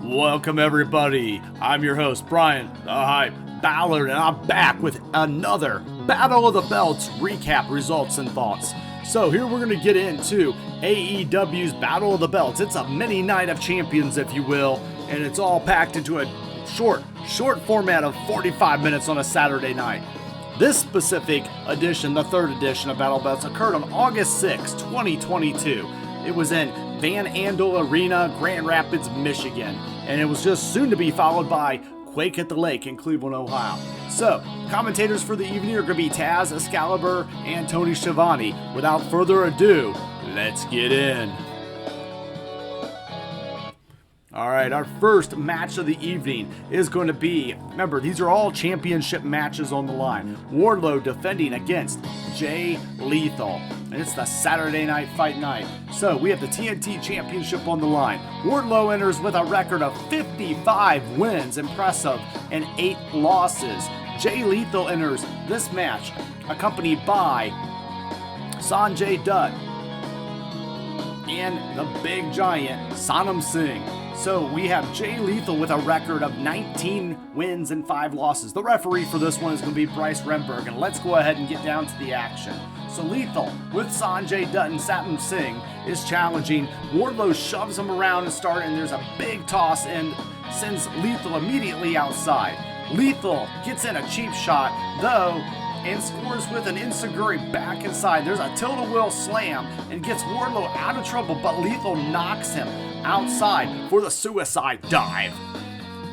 Welcome everybody, I'm your host Bryan, the Hype Ballard, and I'm back with another Battle of the Belts recap, results, and thoughts. So here we're going to get into AEW's Battle of the Belts. It's a mini night of champions, if you will, and it's all packed into a short format of 45 minutes on a Saturday night. This specific edition, the third edition of Battle of the Belts, occurred on August 6, 2022. It was in Van Andel Arena, Grand Rapids, Michigan, and it was just soon to be followed by Quake at the Lake in Cleveland, Ohio. So, commentators for the evening are going to be Taz, Excalibur, and Tony Schiavone. Without further ado, let's get in. Alright, our first match of the evening is going to be, remember, these are all championship matches on the line. Wardlow defending against Jay Lethal. And it's the Saturday Night Fight night. So we have the TNT Championship on the line. Wardlow enters with a record of 55 wins, impressive, and 8 losses. Jay Lethal enters this match accompanied by Sanjay Dutt and the big giant Sanam Singh. So we have Jay Lethal with a record of 19 wins and 5 losses. The referee for this one is going to be Bryce Remberg, and let's go ahead and get down to the action. So Lethal with Sanjay Dutt and Sanam Singh is challenging. Wardlow shoves him around to start, and there's a big toss and sends Lethal immediately outside. Lethal gets in a cheap shot, though, and scores with an enziguri back inside. There's a tilt-a-wheel slam and gets Wardlow out of trouble, but Lethal knocks him outside for the suicide dive.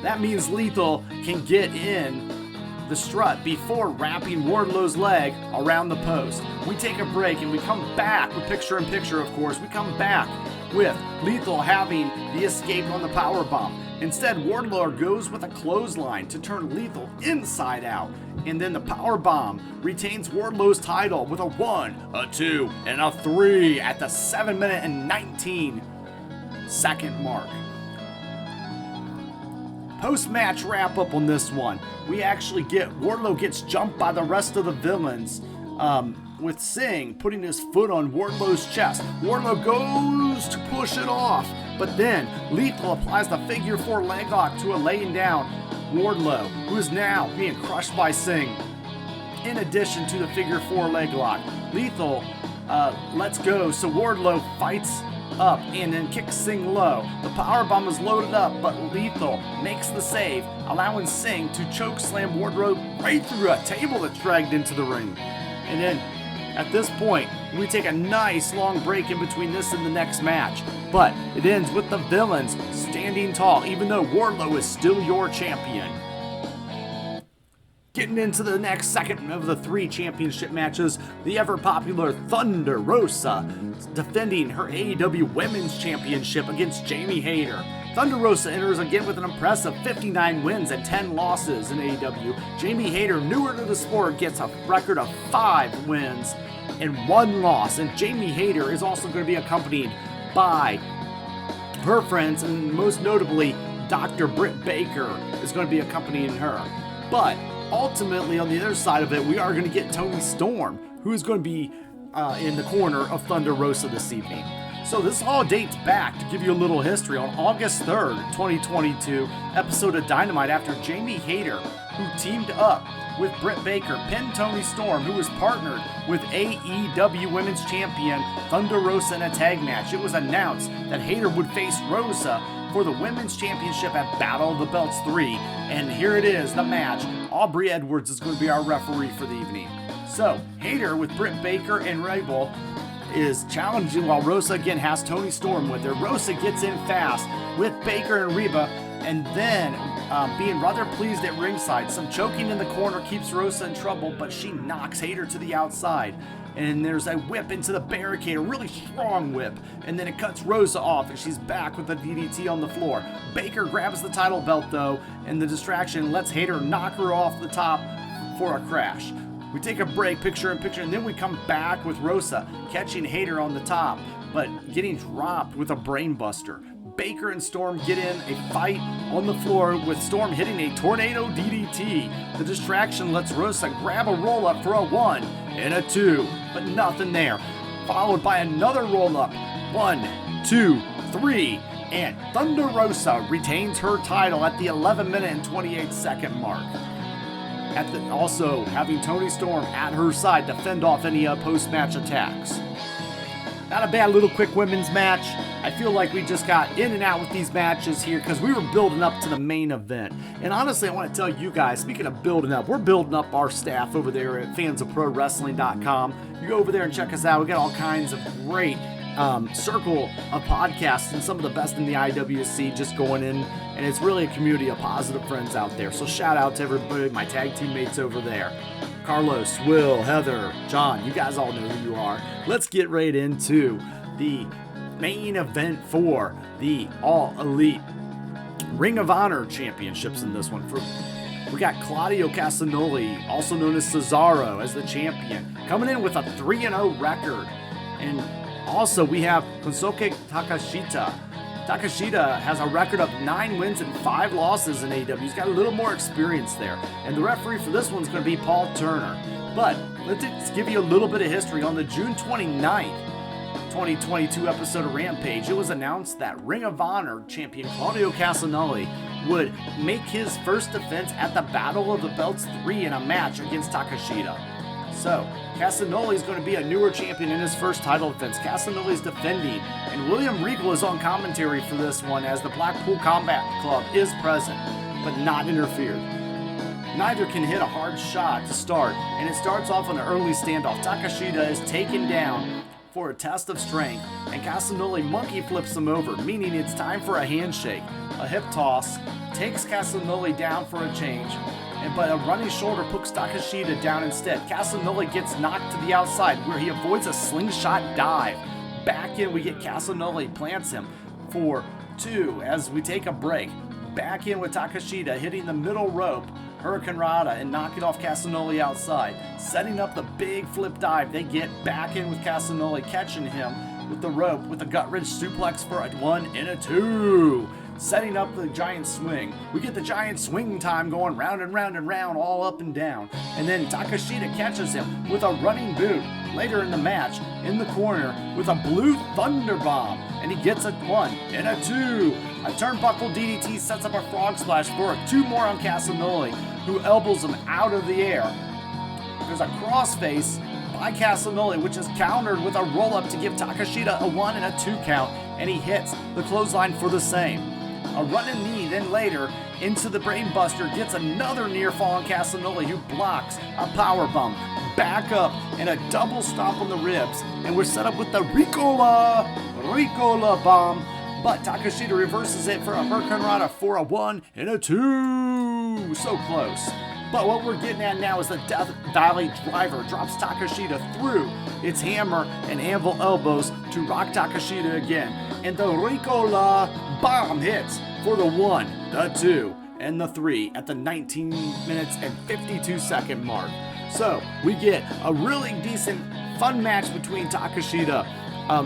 That means Lethal can get in the strut before wrapping Wardlow's leg around the post. We take a break and we come back with picture-in-picture, of course. We come back with Lethal having the escape on the powerbomb. Instead, Wardlow goes with a clothesline to turn Lethal inside out. And then the powerbomb retains Wardlow's title with a 1, a 2, and a 3 at the 7-minute and 19-second mark. Post-match wrap-up on this one. We actually get Wardlow gets jumped by the rest of the villains, with Singh putting his foot on Wardlow's chest. Wardlow goes to push it off, but then Lethal applies the figure 4 leg lock to a laying down Wardlow, who is now being crushed by Singh. In addition to the figure 4 leg lock, Lethal lets go, so Wardlow fights up and then kicks Singh low. The powerbomb is loaded up, but Lethal makes the save, allowing Singh to choke slam Wardlow right through a table that's dragged into the ring. And then at this point, we take a nice long break in between this and the next match, but it ends with the villains standing tall, even though Wardlow is still your champion. Getting into the next second of the 3 championship matches, the ever-popular Thunder Rosa defending her AEW Women's Championship against Jamie Hayter. Thunder Rosa enters again with an impressive 59 wins and 10 losses in AEW. Jamie Hayter, newer to the sport, gets a record of 5 wins and 1 loss. And Jamie Hayter is also going to be accompanied by her friends, and most notably, Dr. Britt Baker is going to be accompanying her. But ultimately, on the other side of it, we are going to get Toni Storm, who is going to be in the corner of Thunder Rosa this evening. So this all dates back, to give you a little history, on August 3rd, 2022, episode of Dynamite, after Jamie Hayter, who teamed up with Britt Baker, pinned Toni Storm, who was partnered with AEW Women's Champion Thunder Rosa in a tag match. It was announced that Hayter would face Rosa for the Women's Championship at Battle of the Belts 3, and here it is, the match. Aubrey Edwards is going to be our referee for the evening. So, Hayter with Britt Baker and Rabel is challenging, while Rosa again has Toni Storm with her. Rosa gets in fast with Baker and Reba, and then being rather pleased at ringside. Some choking in the corner keeps Rosa in trouble, but she knocks Hayter to the outside. and there's a whip into the barricade, a really strong whip, and then it cuts Rosa off, and she's back with the DDT on the floor. Baker grabs the title belt though, and the distraction lets Hayter knock her off the top for a crash. We take a break, picture in picture, and then we come back with Rosa catching Hayter on the top, but getting dropped with a brain buster. Baker and Storm get in a fight on the floor with Storm hitting a tornado DDT. The distraction lets Rosa grab a roll-up for a 1 and a 2, but nothing there. Followed by another roll-up. 1, 2, 3, and Thunder Rosa retains her title at the 11-minute and 28-second mark. Also having Toni Storm at her side to fend off any post-match attacks. Not a bad little quick women's match. I feel like we just got in and out with these matches here because we were building up to the main event. And honestly, I want to tell you guys, speaking of building up, we're building up our staff over there at fansofprowrestling.com. You go over there and check us out. We got all kinds of great circle of podcasts and some of the best in the IWC just going in. And it's really a community of positive friends out there. So shout out to everybody, my tag teammates over there. Carlos, Will, Heather, John, you guys all know who you are. Let's get right into the main event for the All Elite Ring of Honor Championships in this one. We got Claudio Castagnoli, also known as Cesaro, as the champion, coming in with a 3-0 record. And also we have Konosuke Takeshita. Takeshita has a record of 9 wins and 5 losses in AEW. He's got a little more experience there. And the referee for this one's going to be Paul Turner. But let's give you a little bit of history. On the June 29th, 2022 episode of Rampage, it was announced that Ring of Honor champion Claudio Castagnoli would make his first defense at the Battle of the Belts 3 in a match against Takeshita. So, Castagnoli is going to be a newer champion in his first title defense. Castagnoli is defending, and William Regal is on commentary for this one as the Blackpool Combat Club is present, but not interfered. Neither can hit a hard shot to start, and it starts off on an early standoff. Takeshita is taken down for a test of strength, and Castagnoli monkey flips him over, meaning it's time for a handshake. A hip toss takes Castagnoli down for a change, but a running shoulder puts Takeshita down instead. Castagnoli gets knocked to the outside where he avoids a slingshot dive. Back in, we get Castagnoli plants him for 2 as we take a break. Back in with Takeshita hitting the middle rope, Hurricane Rana, and knocking off Castagnoli outside. Setting up the big flip dive. They get back in with Castagnoli, catching him with the rope with a gut-wrench suplex for a 1 and a 2. Setting up the giant swing. We get the giant swing time going round and round and round, all up and down. And then Takeshita catches him with a running boot later in the match in the corner with a blue thunder bomb. And he gets a 1 and a 2. A turnbuckle DDT sets up a frog splash for a 2 more on Castagnoli, who elbows him out of the air. There's a crossface by Castagnoli, which is countered with a roll-up to give Takeshita a 1 and a 2 count. And he hits the clothesline for the same. A running knee, then later into the brainbuster, gets another near fall on Castagnoli, who blocks a powerbomb. Back up and a double stomp on the ribs, and we're set up with the Ricola bomb. But Takeshita reverses it for a Hurricane Rana for a 1 and a 2. So close. But what we're getting at now is the Death Valley Driver drops Takeshita through its hammer and anvil elbows to rock Takeshita again. And the Ricola bomb hits for the 1, the 2, and the 3 at the 19 minutes and 52-second mark. So we get a really decent, fun match between Takeshita,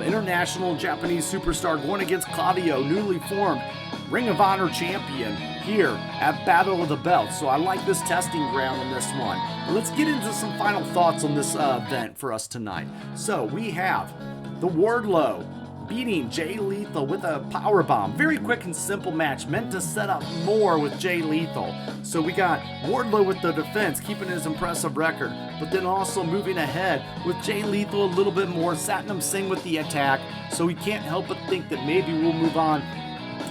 international Japanese superstar, going against Claudio, newly formed Ring of Honor champion, here at Battle of the Belts. So I like this testing ground on this one. But let's get into some final thoughts on this event for us tonight. So we have the Wardlow beating Jay Lethal with a powerbomb. Very quick and simple match, meant to set up more with Jay Lethal. So we got Wardlow with the defense, keeping his impressive record, but then also moving ahead with Jay Lethal a little bit more, Satnam Singh with the attack. So we can't help but think that maybe we'll move on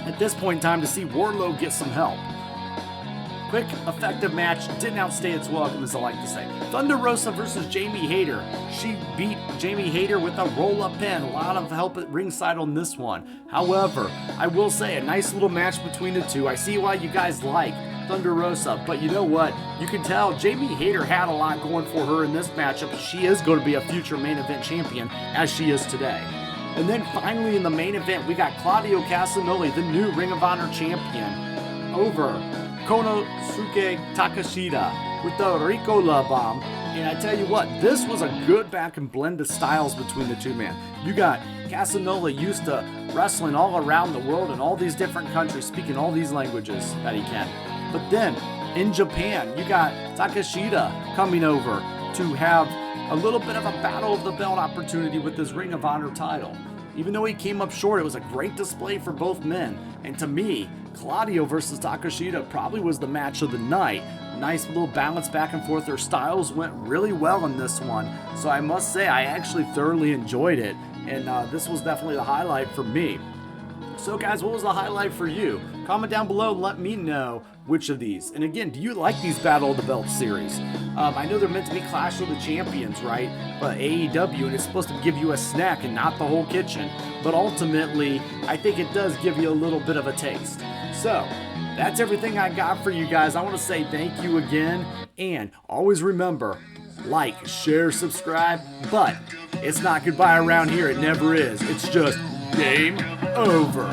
at this point in time to see Wardlow get some help. Quick, effective match, didn't outstay its welcome, as I like to say. Thunder Rosa versus Jamie Hayter. She beat Jamie Hayter with a roll-up pin. A lot of help at ringside on this one. However, I will say, a nice little match between the two. I see why you guys like Thunder Rosa. But you know what? You can tell Jamie Hayter had a lot going for her in this matchup. She is going to be a future main event champion, as she is today. And then finally in the main event, we got Claudio Castagnoli, the new Ring of Honor champion, over Konosuke Takeshita with the Rico La Bomb. And I tell you what, this was a good back and blend of styles between the two men. You got Castagnoli used to wrestling all around the world in all these different countries, speaking all these languages that he can. But then in Japan, you got Takeshita coming over to have a little bit of a battle of the belt opportunity with his Ring of Honor title. Even though he came up short, it was a great display for both men. And to me, Claudio versus Takeshita probably was the match of the night. Nice little balance back and forth. Their styles went really well in this one. So I must say, I actually thoroughly enjoyed it. And this was definitely the highlight for me. So guys, what was the highlight for you? Comment down below and let me know which of these. And again, do you like these Battle of the Belts series? I know they're meant to be Clash of the Champions, right? But AEW, and it's supposed to give you a snack and not the whole kitchen. But ultimately, I think it does give you a little bit of a taste. So, that's everything I got for you guys. I want to say thank you again. And always remember, like, share, subscribe. But it's not goodbye around here. It never is. It's just game over.